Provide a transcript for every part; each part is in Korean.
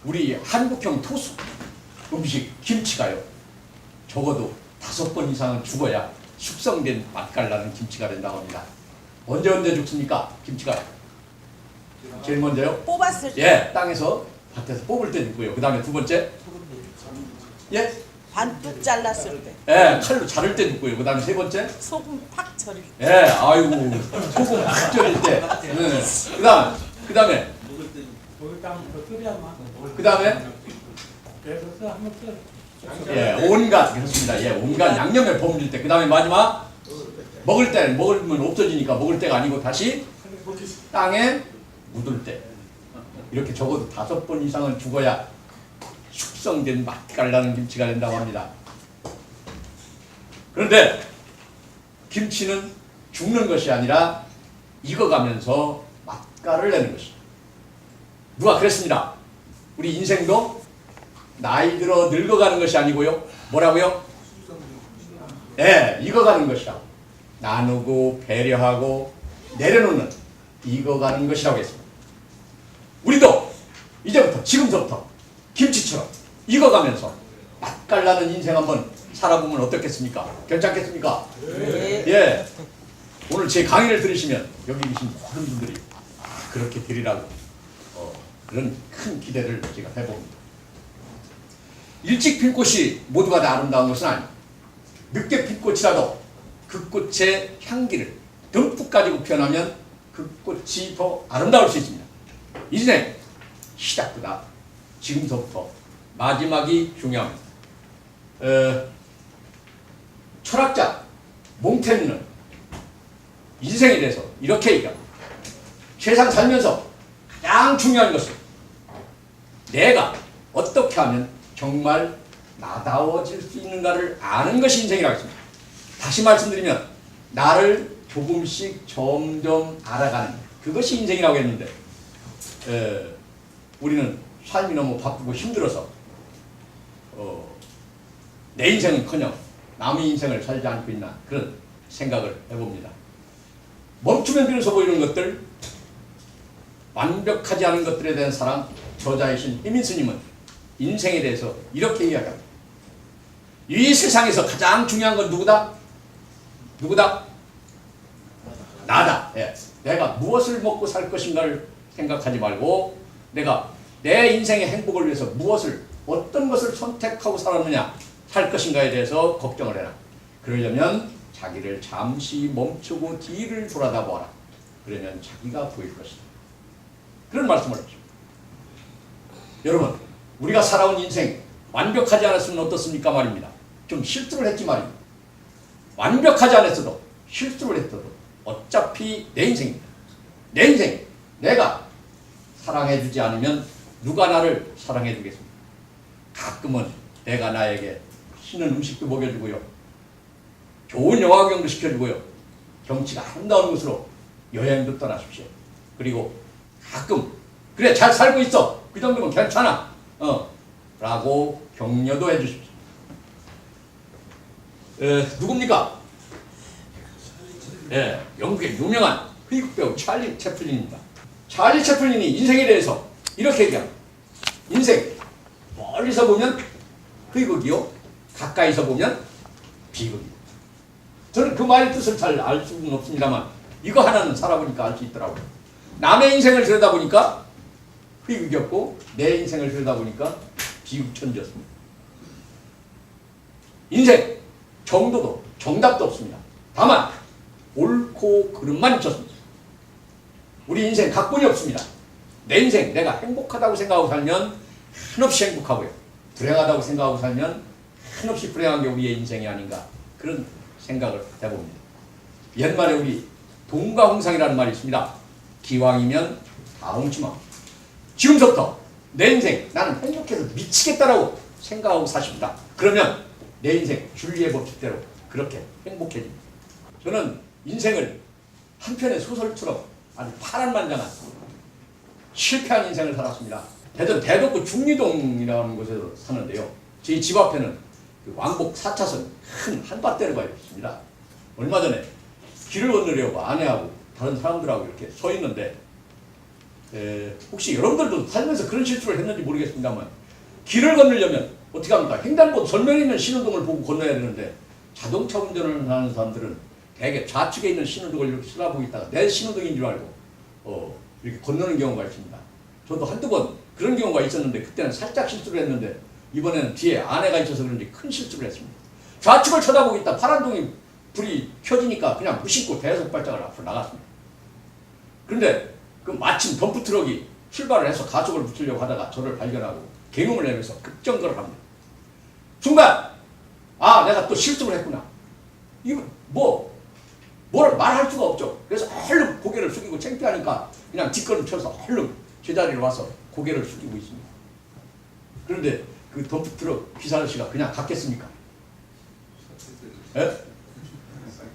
우리 한국형 토수 음식 김치가요. 적어도 5번 이상은 죽어야 숙성된 맛깔나는 김치가 된다고 합니다. 언제 죽습니까? 김치가 제일 먼저요? 뽑았을 때 예, 땅에서 밭에서 뽑을 때 죽고요. 그 다음에 두 번째, 예, 반뚝 잘랐을 때 예, 칼로 자를 때 죽고요. 그 다음에 세 번째, 소금 팍 절일 때 예, 아이고 소금 팍 절일 때, 그 다음에 예, 온갖 그렇습니다. 예, 온갖 양념에 버무릴 때, 그 다음에 마지막 먹을 때 먹으면 없어지니까 먹을 때가 아니고 다시 땅에 묻을 때, 이렇게 적어도 5번 이상은 죽어야 숙성된 맛깔나는 김치가 된다고 합니다. 그런데 김치는 죽는 것이 아니라 익어가면서 맛깔을 내는 것이다. 누가 그랬습니다. 우리 인생도 나이 들어 늙어가는 것이 아니고요. 뭐라고요? 네, 익어가는 것이다. 나누고 배려하고 내려놓는 익어가는 것이라고 했습니다. 우리도 이제부터 지금부터 김치처럼 익어가면서 맛깔나는 인생 한번 살아보면 어떻겠습니까? 괜찮겠습니까? 네. 예. 오늘 제 강의를 들으시면 여기 계신 모든 분들이 그렇게 되리라고 그런 큰 기대를 제가 해봅니다. 일찍 핀 꽃이 모두가 다 아름다운 것은 아닙니다. 늦게 핀 꽃이라도 그 꽃의 향기를 듬뿍 가지고 피어나면 그 꽃이 더 아름다울 수 있습니다. 인생 시작보다 지금서부터 마지막이 중요합니다. 철학자 몽테뉴는 인생에 대해서 이렇게 얘기합니다. 세상 살면서 가장 중요한 것은 내가 어떻게 하면 정말 나다워질 수 있는가를 아는 것이 인생이라고 했습니다. 다시 말씀드리면 나를 조금씩 점점 알아가는 그것이 인생이라고 했는데 우리는 삶이 너무 바쁘고 힘들어서 내 인생은커녕 남의 인생을 살지 않고 있나 그런 생각을 해봅니다. 멈추면 비로소 보이는 것들, 완벽하지 않은 것들에 대한 사랑, 저자이신 희민 스님은 인생에 대해서 이렇게 이야기합니다. 이 세상에서 가장 중요한 건 누구다? 누구다? 나다. 예. 내가 무엇을 먹고 살 것인가를 생각하지 말고 내가 내 인생의 행복을 위해서 어떤 것을 선택하고 살았느냐 살 것인가에 대해서 걱정을 해라. 그러려면 자기를 잠시 멈추고 뒤를 돌아다보아라. 그러면 자기가 보일 것이다. 그런 말씀을 하십니다. 여러분, 우리가 살아온 인생 완벽하지 않았으면 어떻습니까 말입니다. 좀 실수를 했지 말입니다. 완벽하지 않았어도 실수를 했어도 어차피 내 인생입니다. 내 인생, 내가 사랑해주지 않으면 누가 나를 사랑해주겠습니까? 가끔은 내가 나에게 맛있는 음식도 먹여주고요. 좋은 영화 구경도 시켜주고요. 경치가 아름다운 곳으로 여행도 떠나십시오. 그리고 가끔 그래 잘 살고 있어. 그 정도면 괜찮아. 라고 격려도 해주십시오. 누굽니까? 예, 영국의 유명한 흑백 배우 찰리 채플린입니다. 찰리 채플린이 인생에 대해서 이렇게 얘기합니다. 인생 멀리서 보면 희극이요, 가까이서 보면 비극이요. 저는 그 말의 뜻을 잘 알 수는 없습니다만 이거 하나는 살아보니까 알 수 있더라고요. 남의 인생을 들여다보니까 희극이었고 내 인생을 들여다보니까 비극천지였습니다. 인생 정도도 정답도 없습니다. 다만 옳고 그름만 있었습니다. 우리 인생 각본이 없습니다. 내 인생 내가 행복하다고 생각하고 살면 한없이 행복하고요. 불행하다고 생각하고 살면 한없이 불행한 게 우리의 인생이 아닌가 그런 생각을 해봅니다. 옛말에 우리 동가홍상이라는 말이 있습니다. 기왕이면 다홍치마. 지금부터 내 인생 나는 행복해서 미치겠다라고 생각하고 사십니다. 그러면 내 인생 줄리의 법칙대로 그렇게 행복해집니다. 저는 인생을 한 편의 소설처럼 아주 파란만장한 실패한 인생을 살았습니다. 대전 대덕구 중리동이라는 곳에서 사는데요. 제 집 앞에는 그 왕복 4차선 큰 한밭대로가 있습니다. 얼마 전에 길을 건너려고 아내하고 다른 사람들하고 이렇게 서 있는데 혹시 여러분들도 살면서 그런 실수를 했는지 모르겠습니다만 길을 건너려면 어떻게 합니까? 횡단보도 전면에 있는 신호등을 보고 건너야 되는데 자동차 운전을 하는 사람들은 대개 좌측에 있는 신호등을 이렇게 쳐다보고 있다가 내 신호등인 줄 알고 이렇게 건너는 경우가 있습니다. 저도 한두 번 그런 경우가 있었는데 그때는 살짝 실수를 했는데 이번에는 뒤에 아내가 있어서 그런지 큰 실수를 했습니다. 좌측을 쳐다보고 있다 파란동이 불이 켜지니까 그냥 무심코 대속 발작을 앞으로 나갔습니다. 그런데 그 마침 덤프트럭이 출발을 해서 가속을 붙이려고 하다가 저를 발견하고 경음을 내면서 급정거를 합니다. 순간 내가 또 실수를 했구나. 이거 뭐를 말할 수가 없죠. 그래서 얼른 고개를 숙이고 창피하니까 그냥 뒷걸음 쳐서 얼른 제자리로 와서 고개를 숙이고 있습니다. 그런데 그 덤프트럭 기사 아저씨가 그냥 갔겠습니까?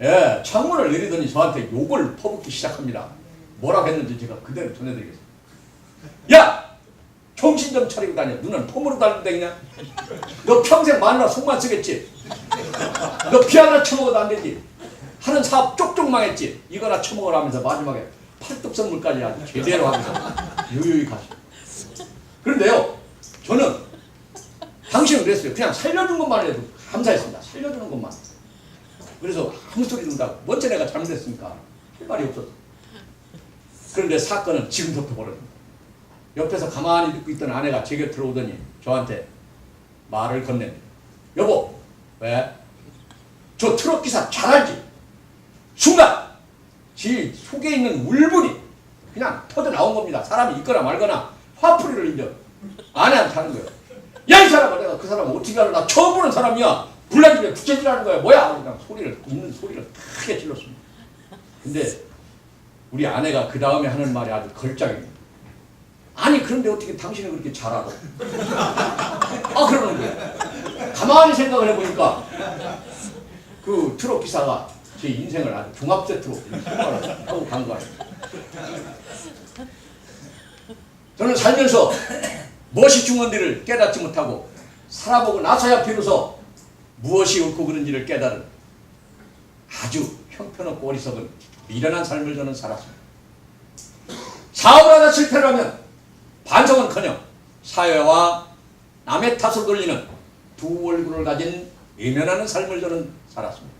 예, 창문을 내리더니 저한테 욕을 퍼붓기 시작합니다. 뭐라고 했는지 제가 그대로 전해드리겠습니다. 야! 정신 좀 차리고 다녀. 눈은 폼으로 다니는데 그냥. 너 평생 마누라 속만 쓰겠지? 너 피 하나 처먹어도 안 되지? 하는 사업 쪽쪽 망했지? 이거나 처먹으라면서 마지막에 팔뚝 선물까지 아주 제대로 하면서 유유히 가시. 그런데요, 저는 당신은 그랬어요. 그냥 살려준 것만 해도 감사했습니다. 살려주는 것만. 그래서 아무 소리도 못하고 먼저 내가 잘못했으니까 할 말이 없었어. 그런데 사건은 지금부터 벌어집니다. 옆에서 가만히 듣고 있던 아내가 제 곁에 들어오더니 저한테 말을 건넵니다. 여보, 왜? 저 트럭 기사 잘 알지? 순간 지 속에 있는 울분이 그냥 터져 나온 겁니다. 사람이 있거나 말거나 화풀이를 이제 아내한테 하는 거예요. 야, 이 사람아, 내가 그 사람 어떻게 알아? 나 처음 보는 사람이야. 불난집에 부채질하는 거야. 뭐야? 그냥 있는 소리를 크게 질렀습니다. 근데 우리 아내가 그 다음에 하는 말이 아주 걸작입니다. 아니, 그런데 어떻게 당신은 그렇게 잘 알아? 그러는 거예요. 가만히 생각을 해보니까 그 트럭 기사가 제 인생을 아주 종합 세트로 하고 간 거예요. 저는 살면서 무엇이 중요한지를 깨닫지 못하고 살아보고 나서야 비로소 무엇이 옳고 그른지를 깨달은 아주 형편없고 어리석은 미련한 삶을 저는 살았습니다. 사업을 하다 실패를 하면 반성은커녕 사회와 남의 탓을 돌리는 두 얼굴을 가진 외면하는 삶을 저는 살았습니다.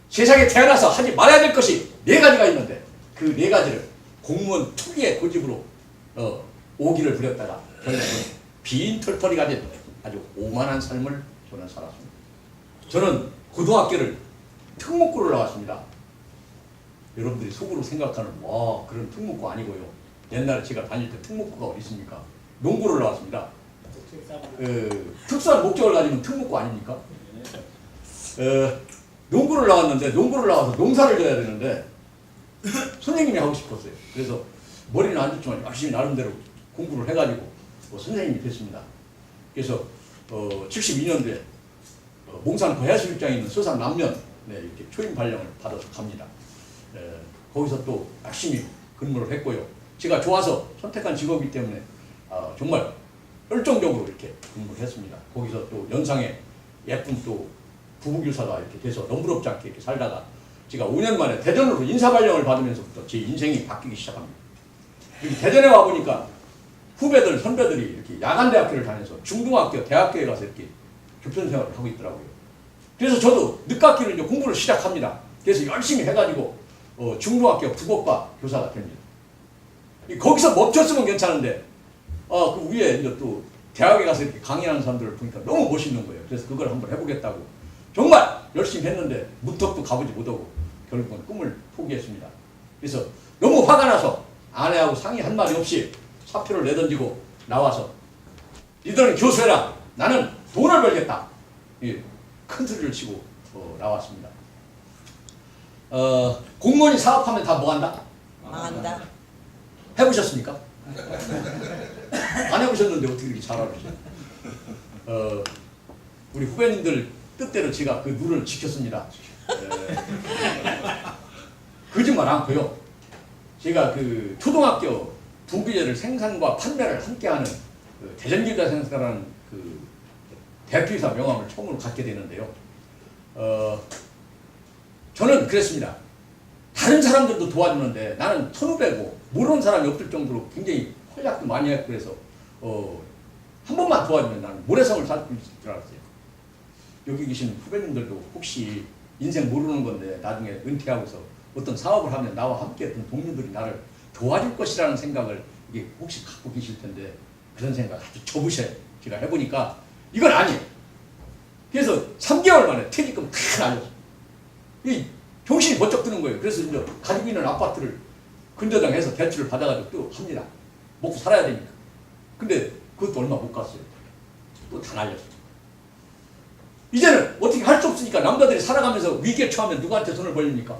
세상에 태어나서 하지 말아야 될 것이 4가지가 있는데 그 4가지를 공무원 특유의 고집으로 오기를 부렸다가 결국은 빈털털이 가진 아주 오만한 삶을 저는 살았습니다. 저는 고등학교를 특목고를 나왔습니다. 여러분들이 속으로 생각하는 그런 특목고 아니고요. 옛날에 제가 다닐 때 특목고가 어디 있습니까? 농고를 나왔습니다. 특수한 목적을 가지면 특목고 아닙니까? 농구를 나왔는데 농구를 나와서 농사를 져야 되는데 선생님이 하고 싶었어요. 그래서 머리는 안 좋지만 열심히 나름대로 공부를 해가지고 선생님이 됐습니다. 그래서 72년도에 몽산 거야수육장에 있는 서산 남면 이렇게 초임 발령을 받아서 갑니다. 거기서 또 열심히 근무를 했고요. 제가 좋아서 선택한 직업이기 때문에 정말 열정적으로 이렇게 근무를 했습니다. 거기서 또 연상에 예쁜 또 부부교사가 이렇게 돼서 너무럽지 않게 이렇게 살다가 제가 5년 만에 대전으로 인사발령을 받으면서부터 제 인생이 바뀌기 시작합니다. 여기 대전에 와보니까 후배들, 선배들이 이렇게 야간대학교를 다녀서 중등학교, 대학교에 가서 이렇게 교편생활을 하고 있더라고요. 그래서 저도 늦깎이로 이제 공부를 시작합니다. 그래서 열심히 해가지고 중등학교 국어과 교사가 됩니다. 거기서 멈췄으면 괜찮은데 그 위에 이제 또 대학에 가서 이렇게 강의하는 사람들을 보니까 너무 멋있는 거예요. 그래서 그걸 한번 해보겠다고 정말 열심히 했는데 문턱도 가보지 못하고 결국은 꿈을 포기했습니다. 그래서 너무 화가 나서 아내하고 상의한 말이 없이 사표를 내던지고 나와서 니들은 교수해라. 나는 돈을 벌겠다. 큰 소리를 치고 나왔습니다. 공무원이 사업하면 다 뭐한다? 망한다. 해보셨습니까? 안 해보셨는데 어떻게 이렇게 잘 알으세요? 우리 후배님들 뜻대로 제가 그 룰을 지켰습니다. 거짓말 않고요. 제가 그 초등학교 부비제를 생산과 판매를 함께하는 그 대전기자생사라는 그 대표이사 명함을 처음으로 갖게 되는데요. 저는 그랬습니다. 다른 사람들도 도와주는데 나는 선후배고 모르는 사람이 없을 정도로 굉장히 활약도 많이 했고 그래서 한 번만 도와주면 나는 모래성을 살 수 있을 줄 알았어요. 여기 계신 후배님들도 혹시 인생 모르는 건데 나중에 은퇴하고서 어떤 사업을 하면 나와 함께 했던 동료들이 나를 도와줄 것이라는 생각을 이게 혹시 갖고 계실 텐데 그런 생각 아주 접으셔요. 제가 해보니까 이건 아니에요. 그래서 3개월 만에 퇴직금 다 날렸어요. 이 정신이 번쩍 드는 거예요. 그래서 이제 가지고 있는 아파트를 근저당해서 대출을 받아가지고 또 합니다. 먹고 살아야 되니까. 근데 그것도 얼마 못 갔어요. 또 다 날렸어요. 이제는 어떻게 할 수 없으니까 남자들이 살아가면서 위기에 처하면 누구한테 손을 벌립니까?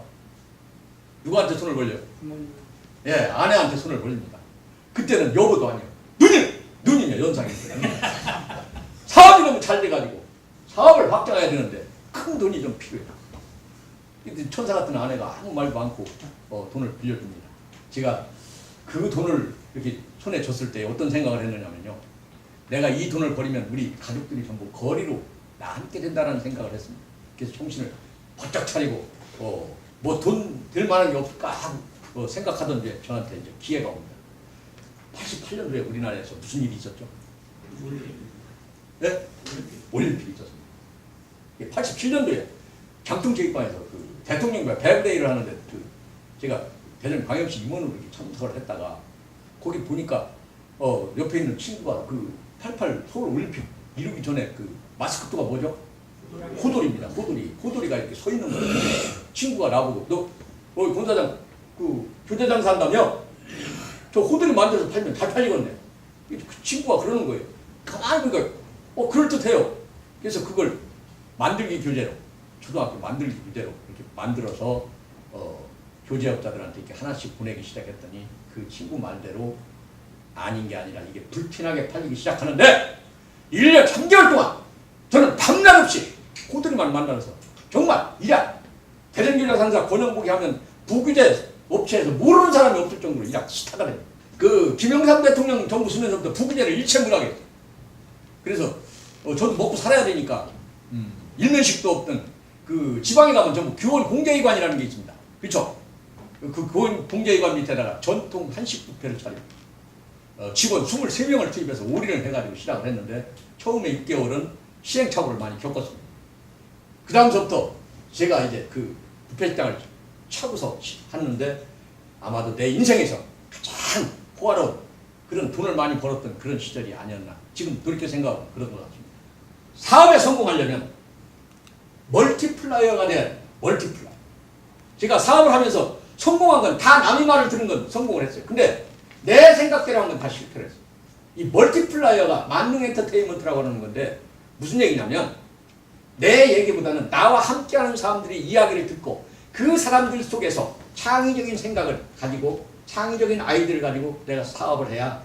누구한테 손을 벌려요? 예, 아내한테 손을 벌립니다. 그때는 여보도 아니에요. 누님이야, 연상이. 사업이 너무 잘 돼가지고 사업을 확장해야 되는데 큰 돈이 좀 필요해요. 천사 같은 아내가 아무 말도 않고 돈을 빌려줍니다. 제가 그 돈을 이렇게 손에 줬을 때 어떤 생각을 했느냐면요. 내가 이 돈을 버리면 우리 가족들이 전부 거리로 남게 된다는 생각을 했습니다. 그래서 정신을 바짝 차리고 뭐 돈 될 만한 게 없을까 하고 생각하던 게 저한테 이제 기회가 옵니다. 88년도에 우리나라에서 무슨 일이 있었죠? 네? 올림픽이 있었습니다. 87년도에 장충체육관에서 그 대통령과 배브데이를 하는데 제가 대전 광역시 임원으로 이렇게 참석을 했다가 거기 보니까 옆에 있는 친구가 그 88 서울 올림픽 이루기 전에 그 마스코트가 뭐죠? 호돌이입니다. 호돌이가 이렇게 서 있는 거예요. 친구가 나보고 너 권사장 그 교대장사 한다며? 저 호돌이 만들어서 팔면 잘 팔리겠네. 그 친구가 그러는 거예요. 가만히 보니까 그럴듯해요. 그래서 그걸 만들기 교재로 초등학교 만들기 교재로 이렇게 만들어서 교재업자들한테 이렇게 하나씩 보내기 시작했더니 그 친구 말대로 아닌 게 아니라 이게 불티나게 팔리기 시작하는데 1년 3개월 동안 저는 밤낮 없이 호들이만 만나서 정말 일약 대전교장상사 권영복이 하면 부규제 업체에서 모르는 사람이 없을 정도로 일약 스타가 됩니다. 그 김영삼 대통령 정부 쓰면서부터 부규제를 일체불하게 했어요. 그래서 저도 먹고 살아야 되니까 일면식도 없던 그 지방에 가면 전부 교원 공제기관이라는 게 있습니다. 그렇죠? 그 교원 공제기관 밑에다가 전통 한식 뷔페를 차리고 직원 23명을 투입해서 올인을 해가지고 시작을 했는데 처음에 6개월은 시행착오를 많이 겪었습니다. 그 다음부터 제가 이제 그 뷔페식당을 차고서 하는데 아마도 내 인생에서 가장 호화로운 그런 돈을 많이 벌었던 그런 시절이 아니었나. 지금 돌이켜 생각하면 그런 것 같습니다. 사업에 성공하려면 멀티플라이어가 돼야 돼요. 멀티플라이어. 제가 사업을 하면서 성공한 건 다 남의 말을 들은 건 성공을 했어요. 근데 내 생각대로 한 건 다 실패를 했어요. 이 멀티플라이어가 만능 엔터테인먼트라고 하는 건데 무슨 얘기냐면 내 얘기보다는 나와 함께하는 사람들이 이야기를 듣고 그 사람들 속에서 창의적인 생각을 가지고 창의적인 아이디어를 가지고 내가 사업을 해야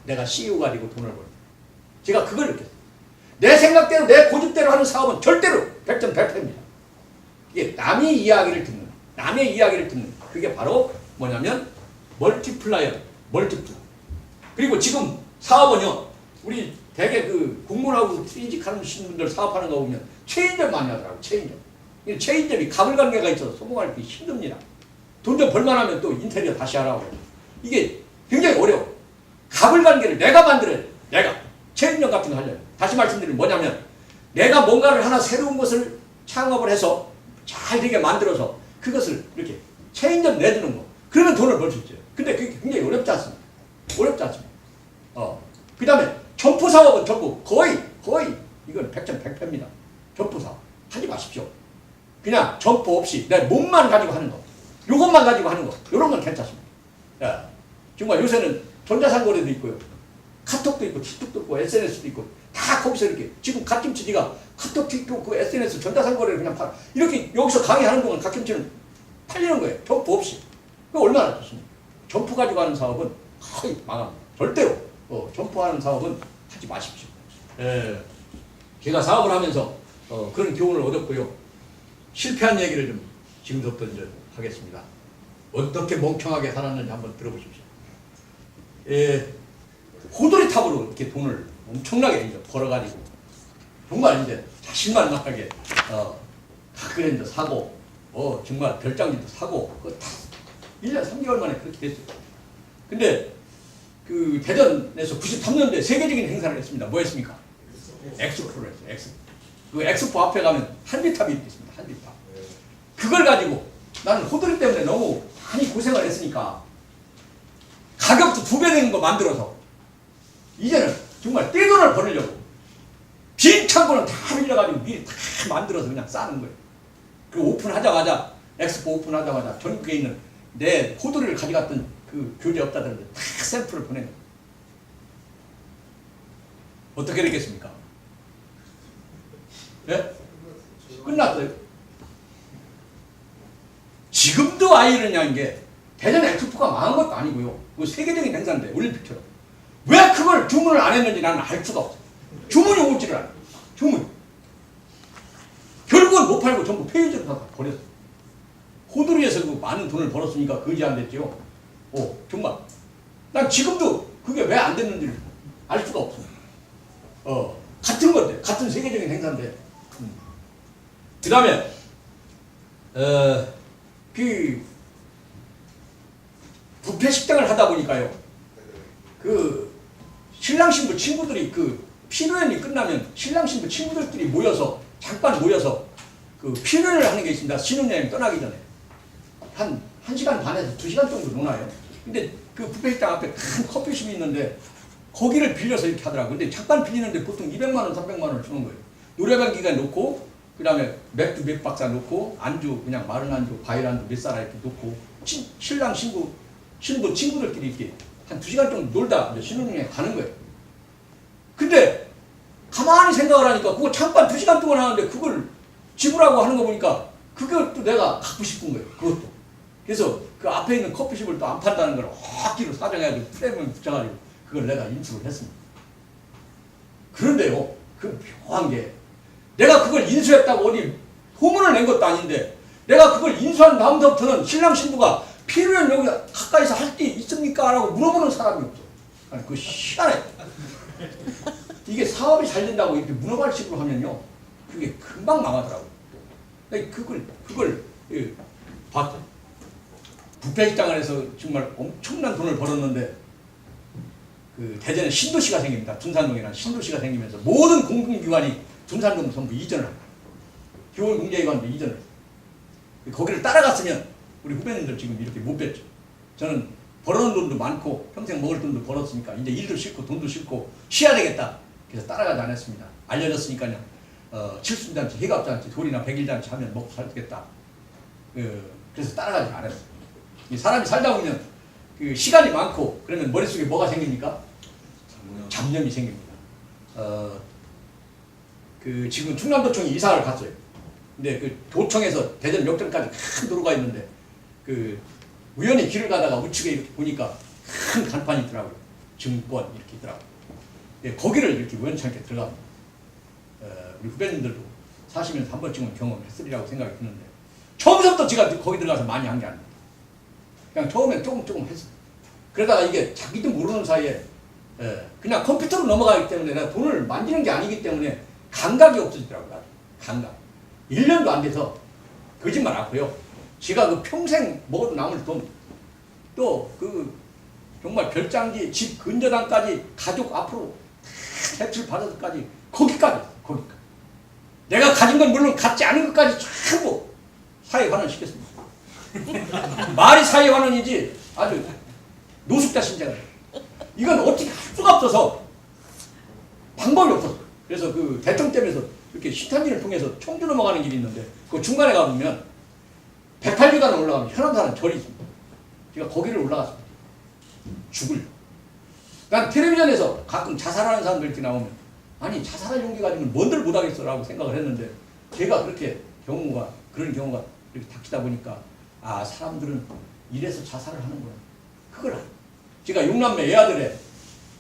내가 CEO 가지고 돈을 벌어요. 제가 그걸 느꼈어요. 내 생각대로 내 고집대로 하는 사업은 절대로 100점 100패입니다. 이게 남의 이야기를 듣는 그게 바로 뭐냐면 멀티플라이어. 그리고 지금 사업은요, 우리 대개 그 공무원하고 퇴직하는 분들 사업하는 거 보면 체인점 많이 하더라고. 체인점이 가불관계가 있어서 성공하기 힘듭니다. 돈 좀 벌만하면 또 인테리어 다시 하라고 해요. 이게 굉장히 어려워. 가불관계를 내가 만들어야 돼. 내가 체인점 같은 거 하려면 다시 말씀드리면 뭐냐면 내가 뭔가를 하나 새로운 것을 창업을 해서 잘 되게 만들어서 그것을 이렇게 체인점 내주는 거. 그러면 돈을 벌 수 있어요. 근데 그게 굉장히 어렵지 않습니다. 그 다음에 점포 사업은 전부 거의 이건 100점 100패입니다. 점포 사업 하지 마십시오. 그냥 점포 없이 내 몸만 가지고 하는 거, 요것만 가지고 하는 거, 요런 건 괜찮습니다. 야, 정말 요새는 전자상거래도 있고요, 카톡도 있고, 틱톡도 있고, SNS도 있고, 다 거기서 이렇게 지금 갓김치가 카톡, 틱톡, 그 SNS 전자상거래를 그냥 팔아. 이렇게 여기서 강의하는 동안 갓김치는 팔리는 거예요. 점포 없이. 그 얼마나 좋습니까? 점포 가지고 하는 사업은 거의 망합니다. 절대로 점포하는 사업은 하지 마십시오. 제가 사업을 하면서 그런 교훈을 얻었고요. 실패한 얘기를 좀 지금부터 이제 하겠습니다. 어떻게 멍청하게 살았는지 한번 들어보십시오. 호돌이탑으로 이렇게 돈을 엄청나게 이제 벌어가지고 정말 이제 자신만만하게 가그랜저 사고 정말 별장지도 사고 그거 다 1년 3개월 만에 그렇게 됐어요. 근데 그 대전에서 93년도에 세계적인 행사를 했습니다. 뭐 했습니까? 엑스포를 했어요. 엑스포. 그 엑스포 앞에 가면 한비탑이 있습니다. 한비탑. 그걸 가지고 나는 호들이 때문에 너무 많이 고생을 했으니까 가격도 2배 되는 거 만들어서 이제는 정말 떼돈을 벌으려고 빈 창고는 다 빌려가지고 미리 다 만들어서 그냥 싸는 거예요. 그리고 오픈하자마자 엑스포 오픈하자마자 전국에 있는 내 호두를 가져갔던 그 교재 업자들한테 다 샘플을 보낸 거예요. 어떻게 되겠습니까? 예? 끝났어요. 지금도 아이러니한 게 대전 엑스포가 망한 것도 아니고요. 그 세계적인 행사인데 올림픽처럼 왜 그걸 주문을 안 했는지 나는 알 수가 없어요. 주문이 오지를 않아요. 주문. 결국은 못 팔고 전부 폐유지로 다 버렸어요. 호두리에서 그 많은 돈을 벌었으니까 거지 안 됐죠. 정말. 난 지금도 그게 왜 안 됐는지를 알 수가 없어요. 같은 건데, 같은 세계적인 행사인데. 그 다음에, 그, 뷔페 식당을 하다 보니까요. 그, 신랑 신부 친구들이 그, 피로연이 끝나면 신랑 신부 친구들끼리 모여서, 잠깐 모여서, 그, 피로연을 하는 게 있습니다. 신혼여행 떠나기 전에. 한 1시간 반에서 2시간 정도 노나요. 근데 그 뷔페 식당 앞에 큰 커피숍이 있는데, 거기를 빌려서 이렇게 하더라고요. 근데 잠깐 빌리는데 보통 200만원, 300만원을 주는 거예요. 노래방 기간 놓고, 그 다음에 맥주 몇 박스 놓고, 안주, 그냥 마른 안주, 과일 안주 몇 쌀 이렇게 놓고, 신랑, 신부 친구들끼리 이렇게 한 2시간 정도 놀다 이제 신혼여행 가는 거예요. 근데, 가만히 생각을 하니까, 그거 잠깐 2시간 동안 하는데, 그걸 지불하고 하는 거 보니까, 그것도 내가 갖고 싶은 거예요. 그것도. 그래서 그 앞에 있는 커피숍을 또 안 판다는 걸 억지로 사정해가지고 프레임을 붙여가지고, 그걸 내가 인수를 했습니다. 그런데요, 그 묘한 게, 내가 그걸 인수했다고 어디 소문을 낸 것도 아닌데, 내가 그걸 인수한 다음부터는 신랑 신부가 필요는 여기 가까이서 할 게 있습니까? 라고 물어보는 사람이 없어. 아니, 그거 희한해. 이게 사업이 잘 된다고 이렇게 문어발식으로 하면요, 그게 금방 망하더라고요. 그걸 봤죠. 뷔페 식당을 해서 정말 엄청난 돈을 벌었는데, 그 대전에 신도시가 생깁니다. 둔산동이라는 신도시가 생기면서 모든 공공기관이 둔산동 전부 이전을 합니다. 교원공제기관도 이전을 해요. 거기를 따라갔으면 우리 후배님들 지금 이렇게 못 뵀죠. 저는 벌어놓은 돈도 많고 평생 먹을 돈도 벌었으니까 이제 일도 싫고 돈도 싫고 쉬어야 되겠다. 그래서 따라가지 않았습니다. 알려졌으니까요. 칠순잔치, 해갑잔치, 돌이나 백일잔치 하면 먹고 살겠다. 그래서 따라가지 않았어요. 이 사람이 살다 보면 그 시간이 많고 그러면 머릿속에 뭐가 생깁니까? 잡념이 생깁니다. 그 지금 충남도청에 이사를 갔어요. 근데 그 도청에서 대전 역전까지 큰 도로가 있는데 그 우연히 길을 가다가 우측에 이렇게 보니까 큰 간판이 있더라고요. 증권 이렇게 있더라고요. 예, 거기를 이렇게 우연찮게 들어갑니다. 우리 후배님들도 사시면서 한 번쯤은 경험했으리라고 생각이 드는데 처음부터 제가 거기 들어가서 많이 한 게 아닙니다. 그냥 처음엔 조금 했어요. 그러다가 이게 자기도 모르는 사이에 그냥 컴퓨터로 넘어가기 때문에 내가 돈을 만지는 게 아니기 때문에 감각이 없어지더라고요. 감각. 1년도 안 돼서 거짓말 않고요. 제가 그 평생 먹어도 남을 돈, 또 그 정말 별장지, 집 근저당까지 가족 앞으로 대출 받아서까지 거기까지. 내가 가진 건 물론 갖지 않은 것까지 전부 사회환원 시켰습니다. 말이 사회환원이지 아주 노숙자 신장을. 이건 어떻게 할 수가 없어서 방법이 없었어. 그래서 그 대청댐에서 이렇게 시탄진을 통해서 청주 넘어가는 길이 있는데 그 중간에 가보면 108계단을 올라가면 현암사는 절이 있습니다. 제가 거기를 올라갔습니다. 죽을. 난 텔레비전에서 가끔 자살하는 사람들 이렇게 나오면 아니 자살할 용기 가지면 뭔들 못하겠어 라고 생각을 했는데 제가 그런 경우가 이렇게 닥치다 보니까 아 사람들은 이래서 자살을 하는구나. 그걸 알아요. 제가 6남매 애아들에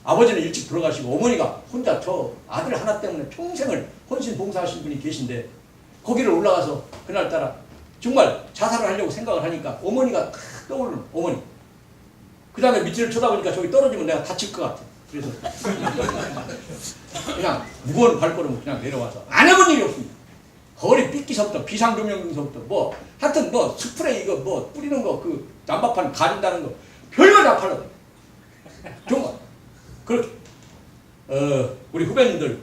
아버지는 일찍 돌아가시고 어머니가 혼자 저 아들 하나 때문에 평생을 헌신 봉사하신 분이 계신데 거기를 올라가서 그날따라 정말 자살을 하려고 생각을 하니까 어머니가 탁 떠오르는 어머니. 그 다음에 밑을 쳐다보니까 저기 떨어지면 내가 다칠 것 같아. 그래서 그냥 무거운 발걸음으로 그냥 내려와서 안 해본 일이 없습니다. 거리 삐끼서부터 비상조명등서부터 뭐 하여튼 뭐 스프레이 이거 뭐 뿌리는 거 그 난방판 가린다는 거 별거 다 팔아. 정말 그렇게 우리 후배님들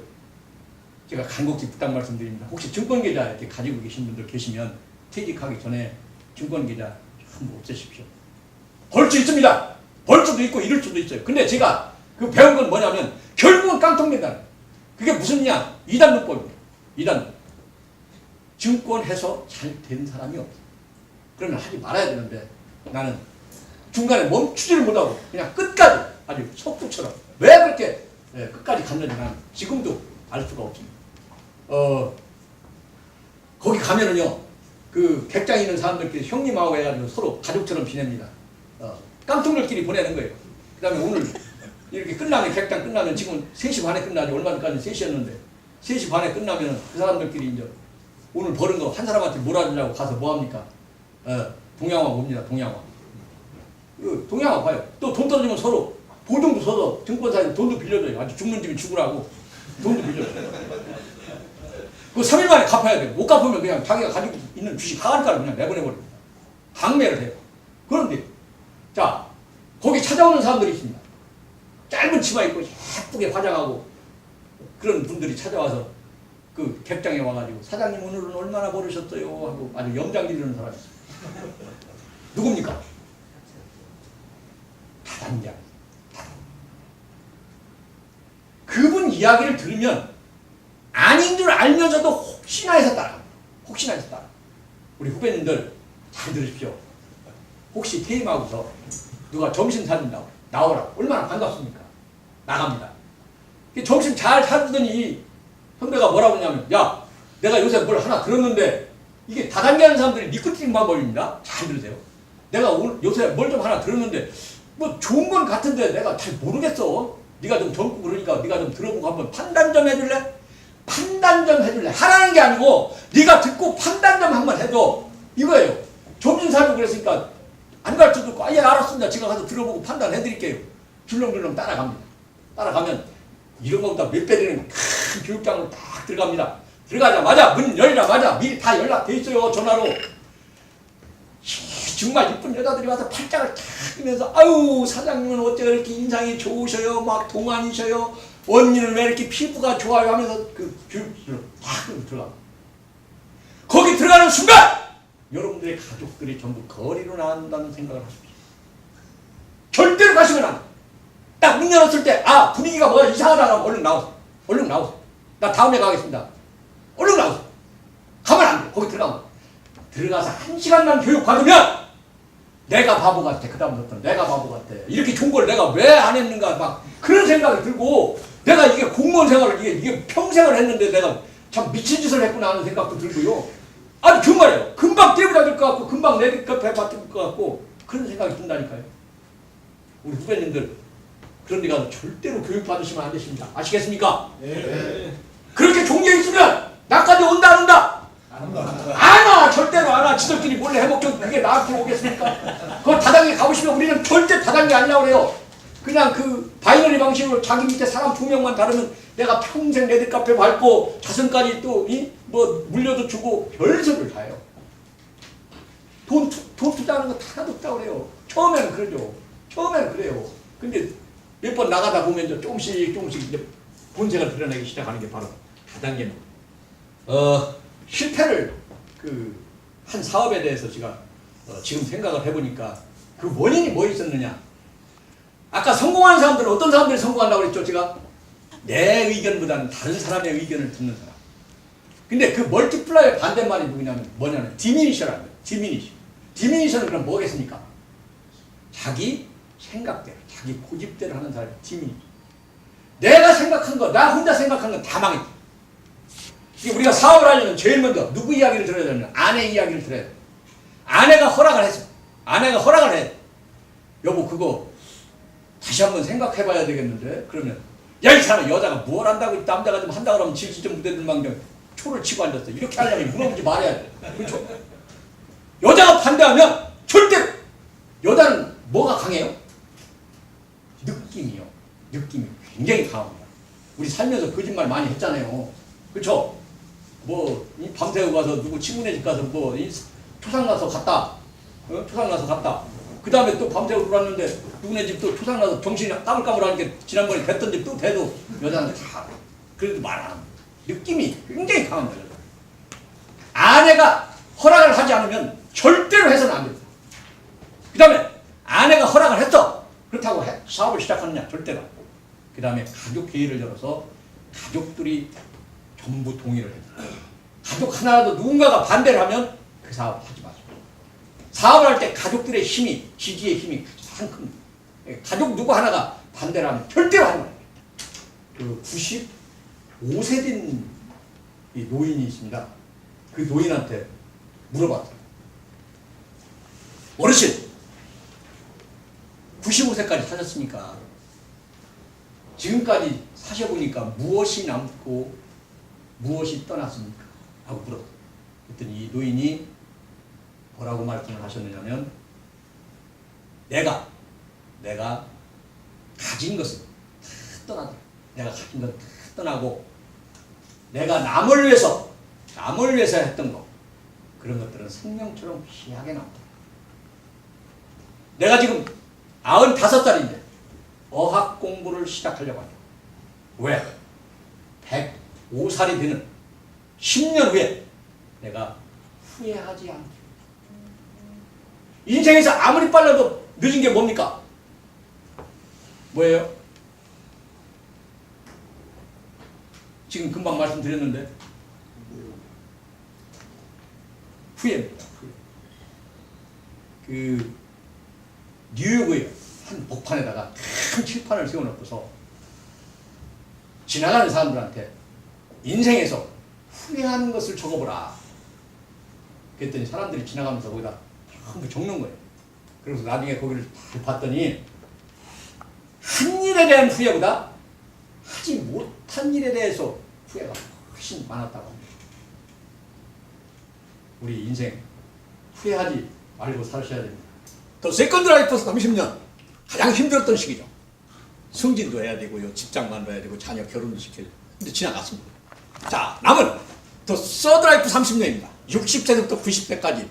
제가 간곡히 부탁 말씀드립니다. 혹시 증권계좌 이렇게 가지고 계신 분들 계시면 퇴직하기 전에 증권계좌 한번 없애십시오. 벌 수 있습니다. 벌 수도 있고 이럴 수도 있어요. 근데 제가 그 배운 건 뭐냐면 결국은 깡통된다는 거예요. 그게 무슨냐? 이단문법입니다. 이단문. 증권해서 잘 된 사람이 없어. 그러면 하지 말아야 되는데 나는 중간에 멈추지를 못하고 그냥 끝까지 아주 속도처럼 왜 그렇게 끝까지 갔는지 나는 지금도 알 수가 없습니다. 거기 가면은요 그 객장 있는 사람들끼리 형님하고 해가지고 서로 가족처럼 지냅니다. 깡통들끼리 보내는 거예요. 그 다음에 오늘 이렇게 끝나면 객장 끝나면 지금 3시 반에 끝나죠. 얼마 전까지 3시였는데 3시 반에 끝나면 그 사람들끼리 이제 오늘 버는 거 한 사람한테 몰아주려고 가서 뭐합니까? 동양화 봅니다. 동양화. 동양화 봐요. 또 돈 떨어지면 서로 보증도 서서 증권사에서 돈도 빌려줘요. 아주 죽는 집이 죽으라고 돈도 빌려줘요. 그 3일 만에 갚아야 돼요. 못 갚으면 그냥 자기가 가지고 있는 주식 하한가를 그냥 내보내버립니다. 강매를 해요. 그런데 자 거기 찾아오는 사람들이 있습니다. 짧은 치마 입고 예쁘게 화장하고 그런 분들이 찾아와서 그 객장에 와가지고 사장님 오늘은 얼마나 벌으셨어요? 하고 아주 염장 지르는 사람이 있어요. 누굽니까? 다단장. 그분 이야기를 들으면 아닌 줄 알면서도 혹시나 해서 따라갑니다. 혹시나 해서 따라. 우리 후배님들 잘 들으십시오. 혹시 퇴임하고서 누가 점심 사준다고 나오라고 얼마나 반갑습니까? 나갑니다. 점심 잘 사주더니 선배가 뭐라고 하냐면 야 내가 요새 뭘 하나 들었는데 이게 다단계 하는 사람들이 니코틴 방법입니다. 잘 들으세요. 내가 오늘 요새 뭘 좀 하나 들었는데 뭐 좋은 건 같은데 내가 잘 모르겠어. 네가 좀 젊고 그러니까 네가 좀 들어보고 한번 판단 좀 해줄래? 판단 좀 해줄래? 하라는 게 아니고 네가 듣고 판단 좀 한번 해줘. 이거예요. 점심 사주고 그랬으니까 안 가르쳐 듣고 예 알았습니다. 제가 가서 들어보고 판단해드릴게요. 줄렁줄렁 따라갑니다. 따라가면 이런 것보다 몇 배되는 큰 교육장으로 딱 들어갑니다. 들어가자마자 문 열자마자 미리 다 연락돼 있어요. 전화로. 정말 이쁜 여자들이 와서 팔짱을 탁 끼면서 아유 사장님은 어째 이렇게 인상이 좋으셔요. 막 동안이셔요. 언니는 왜 이렇게 피부가 좋아요 하면서 그 교육실로 탁 들어갑니다. 거기 들어가는 순간 여러분들의 가족들이 전부 거리로 나간다는 생각을 하십시오. 절대로 가시면 안 돼. 딱 문 열었을 때 아 분위기가 뭐야 이상하다 하면 얼른 나오세요. 얼른 나오세요. 나 다음에 가겠습니다. 얼른 나오세요. 가면 안 돼. 거기 들어가서 1시간만 교육 받으면 내가 바보 같아. 그 다음부터 내가 바보 같아. 이렇게 좋은 걸 내가 왜 안 했는가 막 그런 생각이 들고 내가 이게 공무원 생활을 이게 평생을 했는데 내가 참 미친 짓을 했구나 하는 생각도 들고요. 아니 정말이에요. 금방 떼부자될 것 같고 금방 내 옆에 받을 것 같고 그런 생각이 든다니까요. 우리 후배님들 그런 데 가서 절대로 교육받으시면 안 되십니다. 아시겠습니까? 네. 그렇게 종교에 있으면 나까지 온다 안 온다? 안 와! 절대로 안 와! 지들끼리 몰래 해먹죠. 그게 나한테 오겠습니까? 그 다단계 가보시면 우리는 절대 다단계 아니라고 그래요. 그냥 그 바이너리 방식으로 자기 밑에 사람 2명만 다루면 내가 평생 레드카페 밟고 자선까지 또 뭐 물려도 주고 별소리를 다 해요. 돈 투자하는 거 하나도 없다고 그래요. 처음에는 그러죠. 처음에는 그래요. 근데 몇 번 나가다 보면 이제 조금씩 이제 본색을 드러내기 시작하는 게 바로 다단계는 실패를 한 사업에 대해서 제가 지금 생각을 해보니까 그 원인이 뭐 있었느냐. 아까 성공하는 사람들은 어떤 사람들이 성공한다고 그랬죠? 제가 내 의견보다는 다른 사람의 의견을 듣는 사람. 근데 그 멀티플라이의 반대말이 뭐냐면 디미니셔라는 거예요. 디미니셔는 그럼 뭐겠습니까? 자기 생각대로 자기 고집대로 하는 사람이 디미니셔. 내가 생각한 거 나 혼자 생각한 건 다 망했지. 우리가 사업을 하려면 제일 먼저 누구 이야기를 들어야 되냐면 아내 이야기를 들어야 돼. 아내가 허락을 했어. 아내가 허락을 해. 여보 그거 다시 한번 생각해봐야 되겠는데. 그러면 야 이 사람 여자가 뭘 한다고 남자가 좀 한다고 하면 질질 좀 부대들 망정 초를 치고 앉았어. 이렇게 하려면 물어보지 말아야 돼. 그렇죠? 여자가 반대하면 절대로 여자는 뭐가 강해요? 느낌이요. 느낌이 굉장히 강합니다. 우리 살면서 거짓말 많이 했잖아요. 그렇죠? 이 밤새고 가서 누구 친구네 집 가서 이 초상 가서 갔다. 초상 가서 갔다. 그 다음에 또 밤새고 놀았는데 누구네 집 또 초상 가서 정신이 까물까물하니까 지난번에 뵀던 집 또 뵈도 여자는 다 그래도 말 안 합니다. 느낌이 굉장히 강합니다. 아내가 허락을 하지 않으면 절대로 해서는 안 됩니다. 그 다음에 아내가 허락을 했어. 그렇다고 사업을 시작하느냐? 절대로. 그 다음에 가족 회의를 열어서 가족들이 전부 동의를 해요. 가족 하나라도 누군가가 반대를 하면 그 사업 하지 마세요. 사업을 할 때 가족들의 힘이, 지지의 힘이 가장 큽니다. 가족 누구 하나가 반대를 하면 절대로 하지 말아요. 그 95세 된 이 노인이 있습니다. 그 노인한테 물어봤어요. 어르신, 95세까지 사셨으니까 지금까지 사셔보니까 무엇이 남고 무엇이 떠났습니까? 하고 물었어요. 그랬더니 이 노인이 뭐라고 말씀을 하셨느냐면 내가 가진 것은 다 떠나다. 내가 가진 건 다 떠나고 내가 남을 위해서 했던 거 그런 것들은 생명처럼 희하게 남다. 내가 지금 95살인데 어학 공부를 시작하려고 합니다. 왜? 105살이 되는 10년 후에 내가 후회하지 않게. 인생에서 아무리 빨라도 늦은 게 뭡니까? 뭐예요? 지금 금방 말씀드렸는데 후회입니다. 후회. 그 뉴욕의 한 복판에다가 큰 칠판을 세워놓고서 지나가는 사람들한테 인생에서 후회하는 것을 적어보라. 그랬더니 사람들이 지나가면서 거기다 전부 적는 거예요. 그래서 나중에 거기를 잘 봤더니 한 일에 대한 후회보다 하지 못한 일에 대해서 후회가 훨씬 많았다고 합니다. 우리 인생 후회하지 말고 사셔야 됩니다. 또 세컨드 라이프 30년 가장 힘들었던 시기죠. 승진도 해야 되고요, 직장만 해야 되고, 자녀 결혼도 시켜야 되고. 근데 지나갔습니다. 자, 남은 더 서드 라이프 30년입니다. 60세부터 90세까지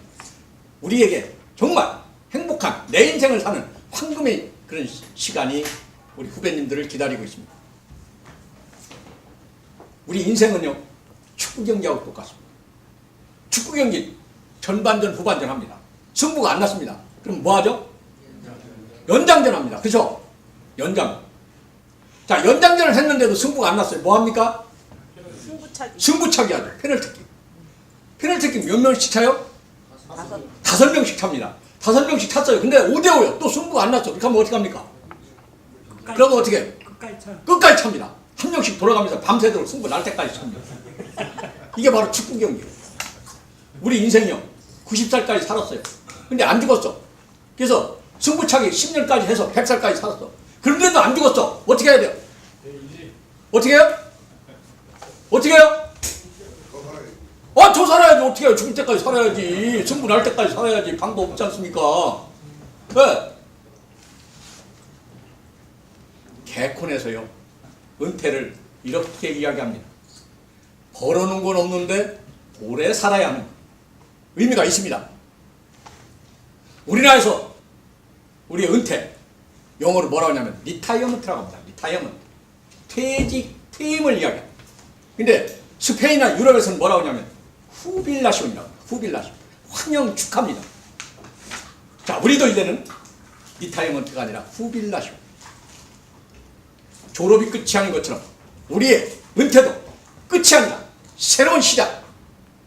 우리에게 정말 행복한 내 인생을 사는 황금의 그런 시간이 우리 후배님들을 기다리고 있습니다. 우리 인생은요, 축구 경기하고 똑같습니다. 축구 경기 전반전, 후반전 합니다. 승부가 안 났습니다. 그럼 뭐 하죠? 연장전 합니다. 그죠? 연장. 자, 연장전을 했는데도 승부가 안 났어요. 뭐 합니까? 승부차기 하죠. 페널티킥. 페널티킥 몇 명씩 차요? 5명씩 찹니다. 5명씩 찼어요. 근데 5대5요. 또 승부가 안 났어. 그렇게 하면 어떻게 합니까? 그러면 어떻게 해요? 끝까지 찹니다. 한 명씩 돌아가면서 밤새도록 승부 날 때까지 찹니다. 이게 바로 축구 경기예요. 우리 인생이요, 90살까지 살았어요. 근데 안 죽었어. 그래서 승부차기 10년까지 해서 100살까지 살았어. 그런데도 안 죽었어. 어떻게 해야 돼요? 어떻게 해요? 어떻게 해요? 더 살아야지. 어떻게 해요? 죽을 때까지 살아야지. 승부 날 때까지 살아야지. 방법 없지 않습니까? 왜? 개콘에서요, 은퇴를 이렇게 이야기합니다. 벌어놓은 건 없는데 오래 살아야 하는 의미가 있습니다. 우리나라에서 우리의 은퇴, 영어로 뭐라고 하냐면 리타이어먼트라고 합니다. 리타이어먼트. 퇴임을 이야기합니다. 근데 스페인이나 유럽에서는 뭐라고 하냐면 후빌라시온이라고 합니다. 후빌라시온. 환영 축하합니다. 자, 우리도 이제는 리타이어먼트가 아니라 후빌라시온. 졸업이 끝이 아닌 것처럼 우리의 은퇴도 끝이 아니라 새로운 시작.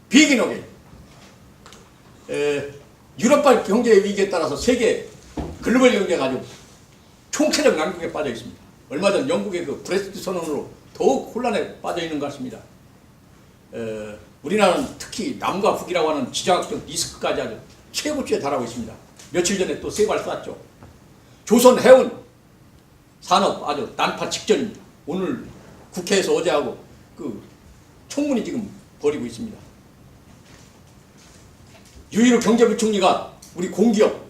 비긴 어게인. 유럽발 경제 위기에 따라서 세계 글로벌 경제가 아주 총체적 난국에 빠져 있습니다. 얼마 전 영국의 그 브렉시트 선언으로 더욱 혼란에 빠져 있는 것 같습니다. 우리나라는 특히 남과 북이라고 하는 지정학적 리스크까지 아주 최고치에 달하고 있습니다. 며칠 전에 또 세 발 쐈죠. 조선 해운 산업 아주 난파 직전입니다. 오늘 국회에서 어제하고 그 청문회 지금 벌이고 있습니다. 유일호 경제부총리가 우리 공기업,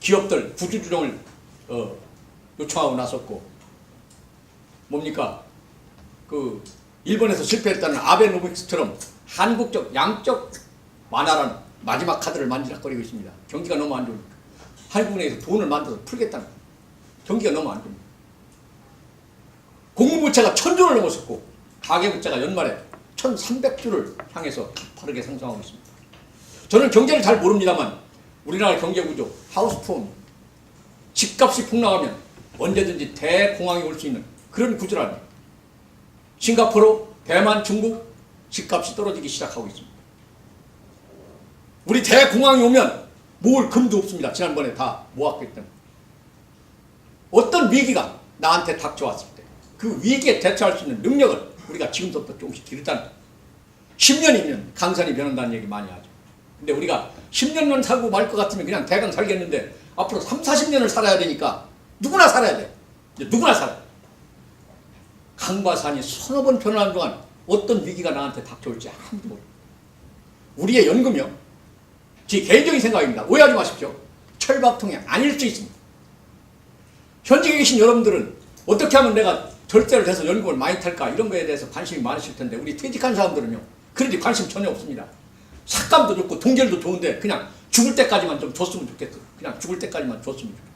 기업들 구조조정을 요청하고 나섰고, 뭡니까? 그 일본에서 실패했다는 아베노믹스처럼 한국적 양적 완화라는 마지막 카드를 만지작거리고 있습니다. 경기가 너무 안 좋으니까. 한국은행에서 돈을 만들어서 풀겠다는 거예요. 경기가 너무 안 좋습니다. 공무부채가 1000조를 넘었었고 가계부채가 연말에 1300조를 향해서 빠르게 상승하고 있습니다. 저는 경제를 잘 모릅니다만 우리나라 경제구조, 하우스폰, 집값이 폭락하면 언제든지 대공황이 올 수 있는 그런 구조랍니다. 싱가포르, 대만, 중국 집값이 떨어지기 시작하고 있습니다. 우리 대공황이 오면 모을 금도 없습니다. 지난번에 다 모았기 때문에. 어떤 위기가 나한테 닥쳐왔을 때 그 위기에 대처할 수 있는 능력을 우리가 지금부터 조금씩 기르자는 거예요. 10년이면 강산이 변한다는 얘기 많이 하죠. 근데 우리가 10년만 살고 말 것 같으면 그냥 대강 살겠는데 앞으로 3, 40년을 살아야 되니까 누구나 살아야 돼요. 누구나 살아요. 강과 산이 서너 번 변하는 동안 어떤 위기가 나한테 닥쳐올지 아무도 모르요. 우리의 연금이요. 제 개인적인 생각입니다. 오해하지 마십시오. 철밥통이 아닐 수 있습니다. 현직에 계신 여러분들은 어떻게 하면 내가 절대를 해서 연금을 많이 탈까 이런 거에 대해서 관심이 많으실 텐데 우리 퇴직한 사람들은요. 그런데 관심 전혀 없습니다. 삭감도 좋고 동결도 좋은데 그냥 죽을 때까지만 좀 줬으면 좋겠어요. 그냥 죽을 때까지만 줬으면 좋겠어요.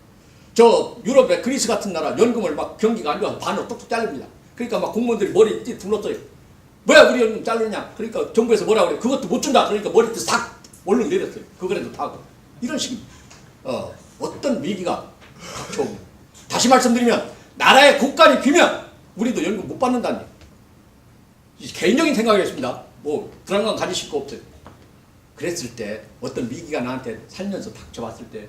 저 유럽의 그리스 같은 나라 연금을 막 경기가 안 좋아서 반으로 뚝뚝 자릅니다. 그러니까 막 공무원들이 머리 둘러싸요. 뭐야 우리 연금 자르냐? 그러니까 정부에서 뭐라 그래? 그것도 못 준다. 그러니까 머리 싹 얼른 내렸어요. 그거라도 타고 이런 식입니다. 어떤 위기가 닥쳐옵니다. 다시 말씀드리면 나라의 국간이 비면 우리도 연금 못 받는다는 얘기예요. 개인적인 생각이었습니다. 뭐 불안감 가지실 거 없어요. 그랬을 때 어떤 위기가 나한테 살면서 닥쳐왔을 때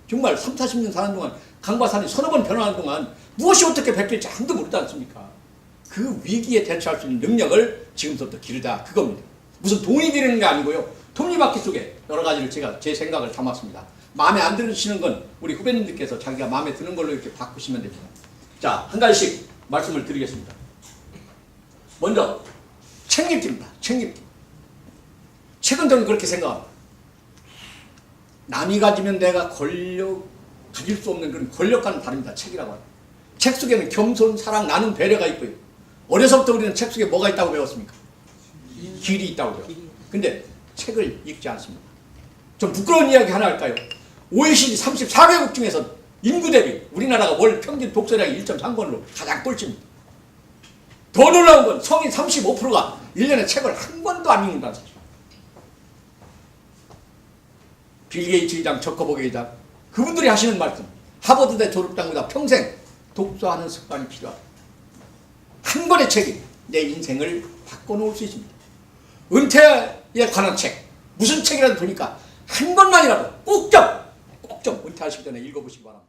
정말 3, 40년 사는 동안 강과 산이 서너 번 변화하는 동안 무엇이 어떻게 바뀔지 아무도 모르지 않습니까? 그 위기에 대처할 수 있는 능력을 지금부터 기르자 그겁니다. 무슨 돈이 되는 게 아니고요. 톱니바퀴 속에 여러 가지를 제가 제 생각을 담았습니다. 마음에 안 드시는 건 우리 후배님들께서 자기가 마음에 드는 걸로 이렇게 바꾸시면 됩니다. 자, 한 가지씩 말씀을 드리겠습니다. 먼저 책임집니다. 책임집. 책은 저는 그렇게 생각합니다. 남이 가지면 내가 가질 수 없는 그런 권력과는 다릅니다. 책이라고 합니다. 책 속에는 겸손, 사랑, 나눔, 배려가 있고요. 어려서부터 우리는 책 속에 뭐가 있다고 배웠습니까? 길이 있다고 배웠어요. 근데 책을 읽지 않습니다. 좀 부끄러운 이야기 하나 할까요? OECD 34개국 중에서 인구 대비 우리나라가 월 평균 독서량이 1.3권으로 가장 꼴찌입니다. 더 놀라운 건 성인 35%가 1년에 책을 한 권도 안 읽는다는 사실. 빌 게이츠 회장, 저커버그 회장 그분들이 하시는 말씀. 하버드대 졸업장보다 평생 독서하는 습관이 필요하다. 한 권의 책이 내 인생을 바꿔놓을 수 있습니다. 은퇴에 관한 책, 무슨 책이라도 보니까 한 권만이라도 꼭 좀 은퇴하시기 전에 읽어보시기 바랍니다.